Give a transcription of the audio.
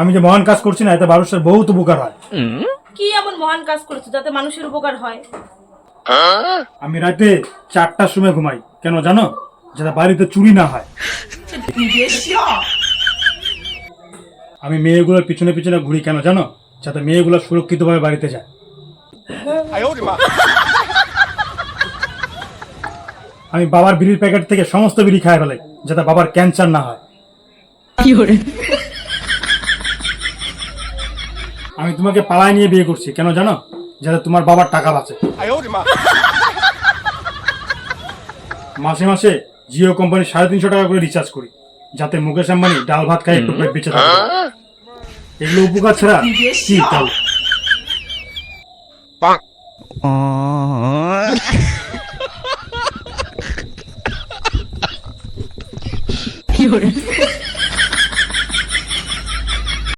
আমি যে মহান কাজ করছি না, এতে মানুষের বহুত উপকার হয়। কি এমন মহান কাজ করেছো যাতে মানুষের উপকার হয়? আমি রাতে 4টার সময় ঘুমাই, কেন জানো? যাতে বাড়িতে চুরি না হয়। আমি মেয়েগুলোর পিছনে পিছনে ঘুরি, কেন জানো? যাতে মেয়েগুলো সুরক্ষিতভাবে বাড়িতে যায়। আমি বাবার বিড়ির প্যাকেট থেকে সমস্ত বিড়ি খায় ফেলাই, যাতে বাবার ক্যান্সার না হয়। আমি তোমাকে পালায় নিয়ে বিয়ে করছি, কেন জানো? যাতে তোমার বাবার টাকা বাঁচে। মাসে মাসে জিও কোম্পানি 350 টাকা করে রিচার্জ করি, যাতে মুকেশ আম্বানি ডাল ভাত খাই একটু পেট বেঁচে থাকে। এগুলো উপকার ছাড়া কি তাহলে? কি